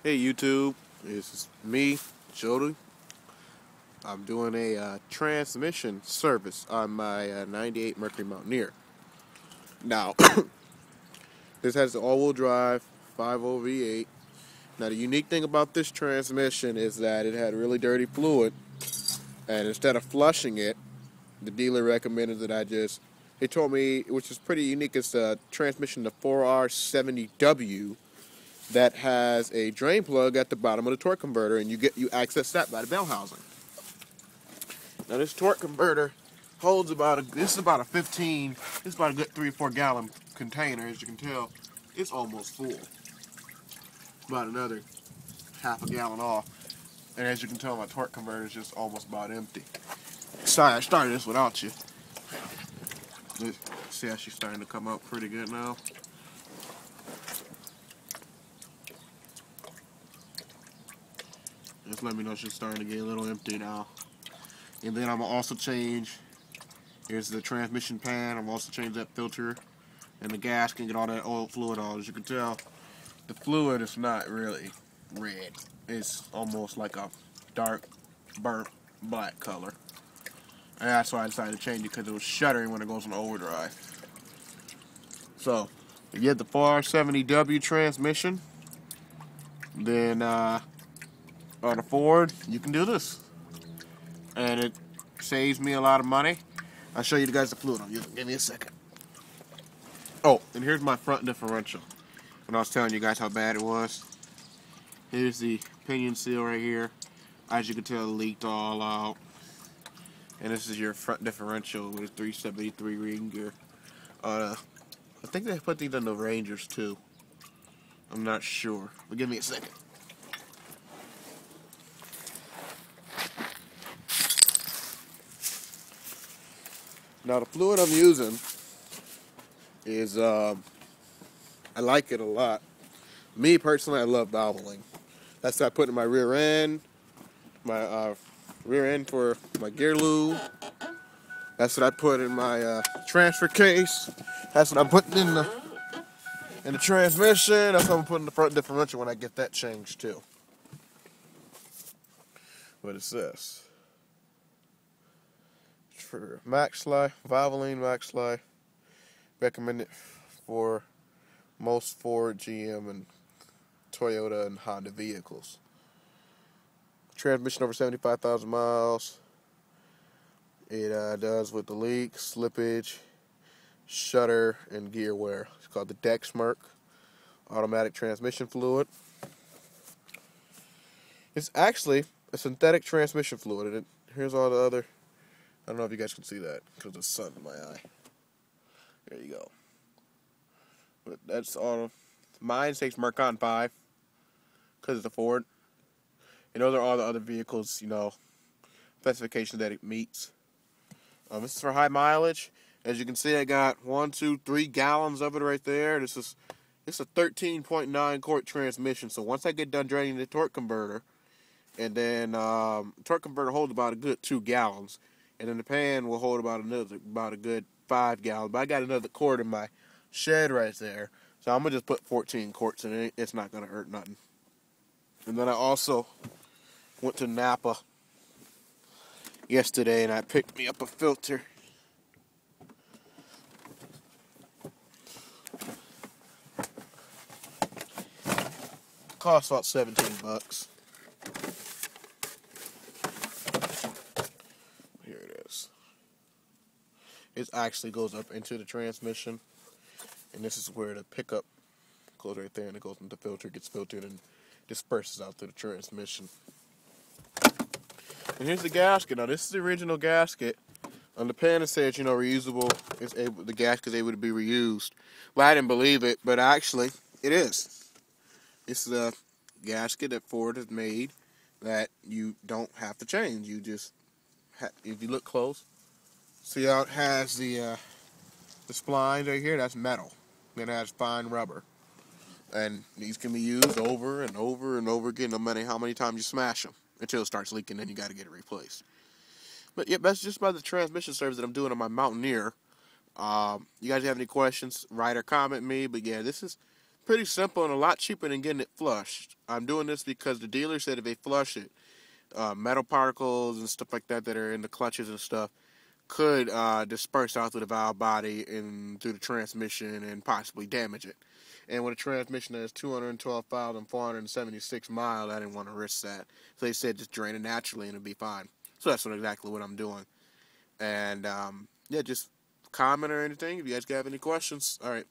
Hey YouTube, this is me, Jody. I'm doing a transmission service on my 98 Mercury Mountaineer. Now, this has the all-wheel drive 5.0 V8. Now, the unique thing about this transmission is that it had really dirty fluid, and instead of flushing it, the dealer recommended that they told me, which is pretty unique, it's the transmission, the 4R70W, that has a drain plug at the bottom of the torque converter, and you access that by the bell housing. Now this torque converter holds this is about a 15, it's about a good 3 or 4 gallon container. As you can tell, it's almost full. About another half a gallon off. And as you can tell, my torque converter is just almost about empty. Sorry, I started this without you. Let's see how she's starting to come up pretty good now. Just let me know she's starting to get a little empty now. And then I'm going to also change, here's the transmission pan, I'm also change that filter and the gas can get all that oil fluid on. As you can tell, the fluid is not really red. It's almost like a dark, burnt black color. And that's why I decided to change it, because it was shuddering when it goes on overdrive. So, if you have the 470W transmission, then on a Ford, you can do this. And it saves me a lot of money. I'll show you guys the fluid on. Give me a second. Oh, and here's my front differential. When I was telling you guys how bad it was. Here's the pinion seal right here. As you can tell, it leaked all out. And this is your front differential with a 373 ring gear. I think they put these on the Rangers too. I'm not sure. But give me a second. Now the fluid I'm using is, I like it a lot. Me personally, I love valvoline. That's what I put in my rear end, my rear end for my gear lube. That's what I put in my transfer case. That's what I'm putting in the transmission. That's what I'm putting in the front differential when I get that changed too. What is this? For max life, valvoline max life, recommended for most Ford, GM, and Toyota and Honda vehicles. Transmission over 75,000 miles. It does with the leak, slippage, shudder, and gear wear. It's called the Dexmark automatic transmission fluid. It's actually a synthetic transmission fluid. And here's all the other. I don't know if you guys can see that because of the sun in my eye. There you go. But that's all. Mine says Mercon 5 because it's a Ford. And those are all the other vehicles, specifications that it meets. This is for high mileage. As you can see, I got 1, 2, 3 gallons of it right there. It's a 13.9 quart transmission. So once I get done draining the torque converter, and then torque converter holds about a good 2 gallons. And then the pan will hold about a good 5 gallons. But I got another quart in my shed right there. So I'm going to just put 14 quarts in it. It's not going to hurt nothing. And then I also went to Napa yesterday and I picked me up a filter. Cost about 17 bucks. It actually goes up into the transmission, and this is where the pickup goes right there, and it goes into the filter, gets filtered, and disperses out to the transmission. And here's the gasket. Now this is the original gasket. On the pan it says, reusable. The gasket is able to be reused. Well, I didn't believe it, but actually it is. It's the gasket that Ford has made that you don't have to change. You just, if you look close. See how it has the splines right here? That's metal. It has fine rubber. And these can be used over and over and over again, no matter how many times you smash them, until it starts leaking, then you got to get it replaced. But yeah, that's just about the transmission service that I'm doing on my Mountaineer. You guys have any questions, write or comment me. But yeah, this is pretty simple and a lot cheaper than getting it flushed. I'm doing this because the dealer said if they flush it, metal particles and stuff like that that are in the clutches and stuff could disperse out through the valve body and through the transmission and possibly damage it. And with a transmission that is 212,476 miles, I didn't want to risk that. So they said just drain it naturally and it'll be fine. So that's exactly what I'm doing. And yeah, just comment or anything if you guys have any questions. All right.